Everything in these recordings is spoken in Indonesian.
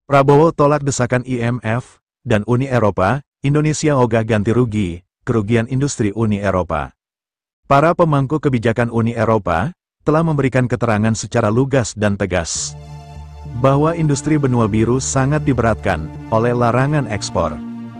Prabowo tolak desakan IMF dan Uni Eropa, Indonesia ogah ganti rugi, kerugian industri Uni Eropa. Para pemangku kebijakan Uni Eropa telah memberikan keterangan secara lugas dan tegas bahwa industri benua biru sangat diberatkan oleh larangan ekspor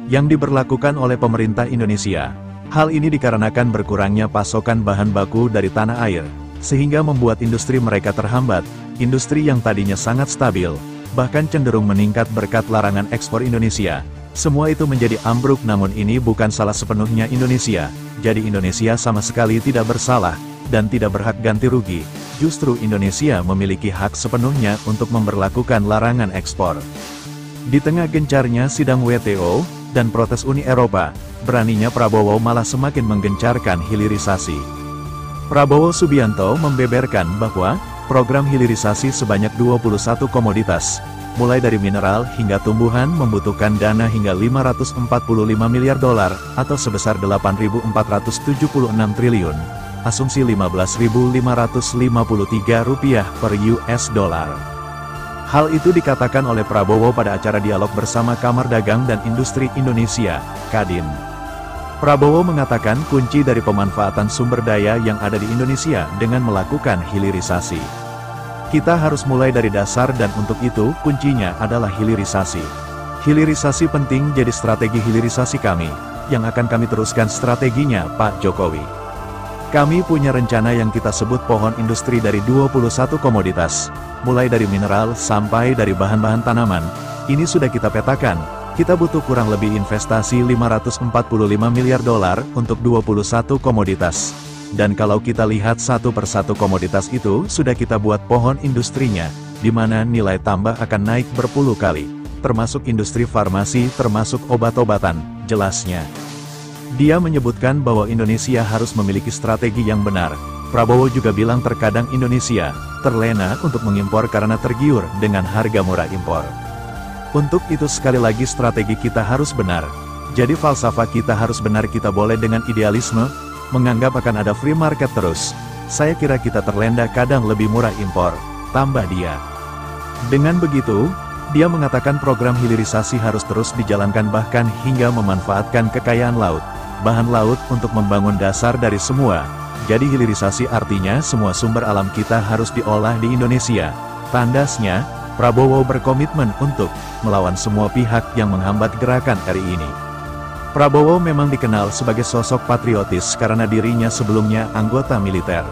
yang diberlakukan oleh pemerintah Indonesia. Hal ini dikarenakan berkurangnya pasokan bahan baku dari tanah air, sehingga membuat industri mereka terhambat. Industri yang tadinya sangat stabil, bahkan cenderung meningkat berkat larangan ekspor Indonesia. Semua itu menjadi ambruk, namun ini bukan salah sepenuhnya Indonesia. Jadi Indonesia sama sekali tidak bersalah, dan tidak berhak ganti rugi. Justru Indonesia memiliki hak sepenuhnya untuk memberlakukan larangan ekspor. Di tengah gencarnya sidang WTO, dan protes Uni Eropa, beraninya Prabowo malah semakin menggencarkan hilirisasi. Prabowo Subianto membeberkan bahwa program hilirisasi sebanyak 21 komoditas, mulai dari mineral hingga tumbuhan, membutuhkan dana hingga 545 miliar dolar, atau sebesar 8.476 triliun, asumsi 15.553 rupiah per US dollar. Hal itu dikatakan oleh Prabowo pada acara dialog bersama Kamar Dagang dan Industri Indonesia, Kadin. Prabowo mengatakan kunci dari pemanfaatan sumber daya yang ada di Indonesia dengan melakukan hilirisasi. Kita harus mulai dari dasar, dan untuk itu kuncinya adalah hilirisasi. Hilirisasi penting jadi strategi hilirisasi kami, yang akan kami teruskan strateginya Pak Jokowi. Kami punya rencana yang kita sebut pohon industri dari 21 komoditas, mulai dari mineral sampai dari bahan-bahan tanaman. Ini sudah kita petakan, kita butuh kurang lebih investasi 545 miliar dolar untuk 21 komoditas. Dan kalau kita lihat satu persatu komoditas itu, sudah kita buat pohon industrinya, di mana nilai tambah akan naik berpuluh kali, termasuk industri farmasi, termasuk obat-obatan, jelasnya. Dia menyebutkan bahwa Indonesia harus memiliki strategi yang benar. Prabowo juga bilang terkadang Indonesia terlena untuk mengimpor karena tergiur dengan harga murah impor. Untuk itu sekali lagi strategi kita harus benar. Jadi falsafah kita harus benar. Kita boleh dengan idealisme menganggap akan ada free market terus. Saya kira kita terlena kadang lebih murah impor, tambah dia. Dengan begitu, dia mengatakan program hilirisasi harus terus dijalankan, bahkan hingga memanfaatkan kekayaan laut, bahan laut untuk membangun dasar dari semua. Jadi hilirisasi artinya semua sumber alam kita harus diolah di Indonesia. Tandasnya, Prabowo berkomitmen untuk melawan semua pihak yang menghambat gerakan RI ini. Prabowo memang dikenal sebagai sosok patriotis karena dirinya sebelumnya anggota militer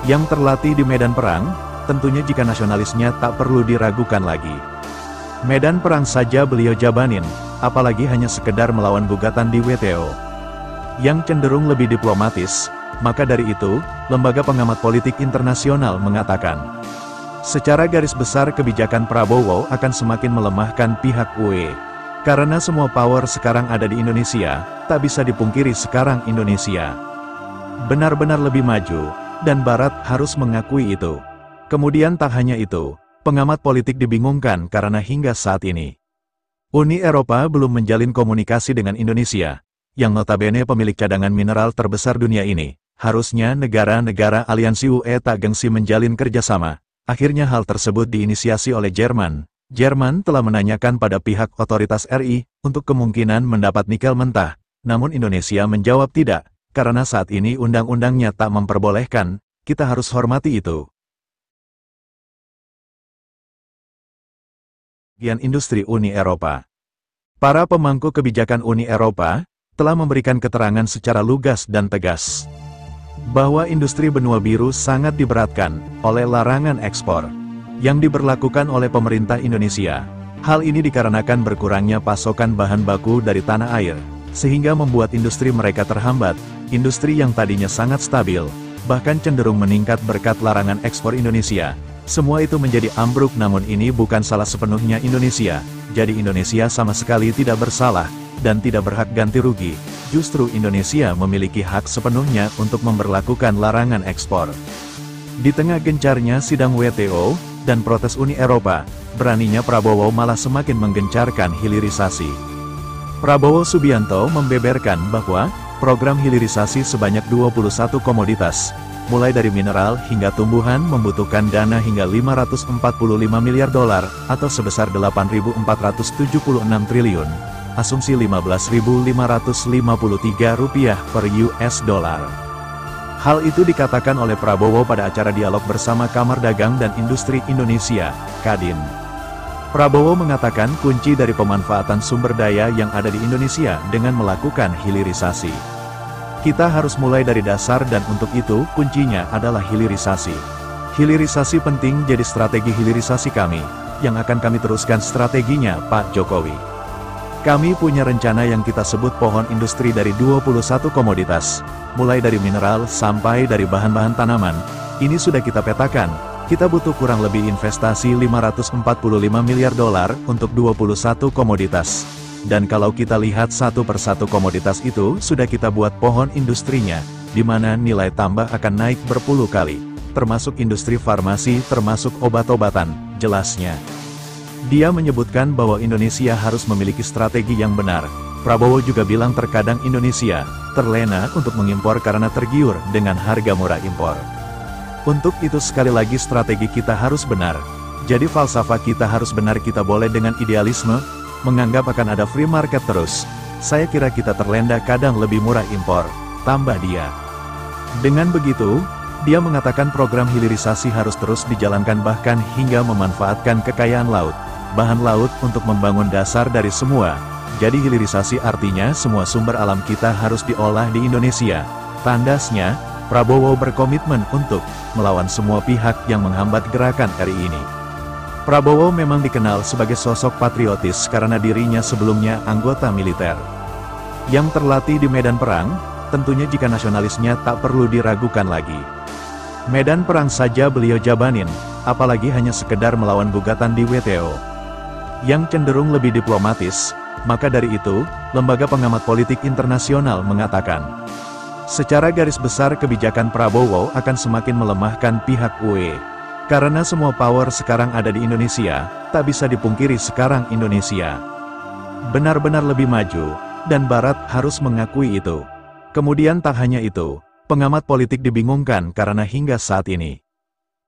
yang terlatih di medan perang. Tentunya jika nasionalisnya tak perlu diragukan lagi. Medan perang saja beliau jabanin, apalagi hanya sekedar melawan gugatan di WTO yang cenderung lebih diplomatis. Maka dari itu, Lembaga Pengamat Politik Internasional mengatakan, secara garis besar kebijakan Prabowo akan semakin melemahkan pihak UE. Karena semua power sekarang ada di Indonesia, tak bisa dipungkiri sekarang Indonesia benar-benar lebih maju, dan Barat harus mengakui itu. Kemudian tak hanya itu, pengamat politik dibingungkan karena hingga saat ini Uni Eropa belum menjalin komunikasi dengan Indonesia, yang notabene pemilik cadangan mineral terbesar dunia ini. Harusnya negara-negara aliansi UE tak gengsi menjalin kerjasama. Akhirnya hal tersebut diinisiasi oleh Jerman. Jerman telah menanyakan pada pihak otoritas RI untuk kemungkinan mendapat nikel mentah, namun Indonesia menjawab tidak, karena saat ini undang-undangnya tak memperbolehkan. Kita harus hormati itu. Bagian industri Uni Eropa. Para pemangku kebijakan Uni Eropa telah memberikan keterangan secara lugas dan tegas bahwa industri benua biru sangat diberatkan oleh larangan ekspor yang diberlakukan oleh pemerintah Indonesia. Hal ini dikarenakan berkurangnya pasokan bahan baku dari tanah air, sehingga membuat industri mereka terhambat. Industri yang tadinya sangat stabil, bahkan cenderung meningkat berkat larangan ekspor Indonesia. Semua itu menjadi ambruk, namun ini bukan salah sepenuhnya Indonesia. Jadi Indonesia sama sekali tidak bersalah, dan tidak berhak ganti rugi. Justru Indonesia memiliki hak sepenuhnya untuk memberlakukan larangan ekspor. Di tengah gencarnya sidang WTO, dan protes Uni Eropa, beraninya Prabowo malah semakin menggencarkan hilirisasi. Prabowo Subianto membeberkan bahwa program hilirisasi sebanyak 21 komoditas, mulai dari mineral hingga tumbuhan membutuhkan dana hingga 545 miliar dolar, atau sebesar 8.476 triliun. Asumsi 15.553 rupiah per US dollar. Hal itu dikatakan oleh Prabowo pada acara dialog bersama Kamar Dagang dan Industri Indonesia, Kadin. Prabowo mengatakan kunci dari pemanfaatan sumber daya yang ada di Indonesia dengan melakukan hilirisasi. Kita harus mulai dari dasar dan untuk itu kuncinya adalah hilirisasi. Hilirisasi penting jadi strategi hilirisasi kami, yang akan kami teruskan strateginya Pak Jokowi. Kami punya rencana yang kita sebut pohon industri dari 21 komoditas, mulai dari mineral sampai dari bahan-bahan tanaman. Ini sudah kita petakan, kita butuh kurang lebih investasi 545 miliar dolar untuk 21 komoditas. Dan kalau kita lihat satu persatu komoditas itu, sudah kita buat pohon industrinya, di mana nilai tambah akan naik berpuluh kali, termasuk industri farmasi, termasuk obat-obatan, jelasnya. Dia menyebutkan bahwa Indonesia harus memiliki strategi yang benar. Prabowo juga bilang terkadang Indonesia terlena untuk mengimpor karena tergiur dengan harga murah impor. Untuk itu sekali lagi strategi kita harus benar. Jadi falsafah kita harus benar, kita boleh dengan idealisme, menganggap akan ada free market terus. Saya kira kita terlena kadang lebih murah impor, tambah dia. Dengan begitu, dia mengatakan program hilirisasi harus terus dijalankan bahkan hingga memanfaatkan kekayaan laut, bahan laut untuk membangun dasar dari semua. Jadi hilirisasi artinya semua sumber alam kita harus diolah di Indonesia. Tandasnya, Prabowo berkomitmen untuk melawan semua pihak yang menghambat gerakan RI ini. Prabowo memang dikenal sebagai sosok patriotis karena dirinya sebelumnya anggota militer yang terlatih di medan perang. Tentunya jika nasionalisnya tak perlu diragukan lagi. Medan perang saja beliau jabanin, apalagi hanya sekedar melawan gugatan di WTO yang cenderung lebih diplomatis. Maka dari itu, lembaga pengamat politik internasional mengatakan, secara garis besar kebijakan Prabowo akan semakin melemahkan pihak UE. Karena semua power sekarang ada di Indonesia, tak bisa dipungkiri sekarang Indonesia benar-benar lebih maju, dan Barat harus mengakui itu. Kemudian tak hanya itu, pengamat politik dibingungkan karena hingga saat ini,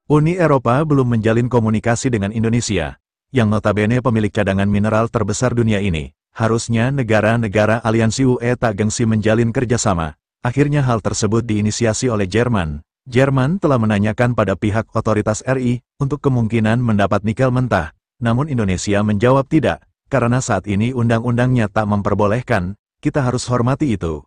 Uni Eropa belum menjalin komunikasi dengan Indonesia, yang notabene pemilik cadangan mineral terbesar dunia ini. Harusnya negara-negara aliansi UE tak gengsi menjalin kerjasama. Akhirnya hal tersebut diinisiasi oleh Jerman. Jerman telah menanyakan pada pihak otoritas RI, untuk kemungkinan mendapat nikel mentah, namun Indonesia menjawab tidak, karena saat ini undang-undangnya tak memperbolehkan, kita harus hormati itu.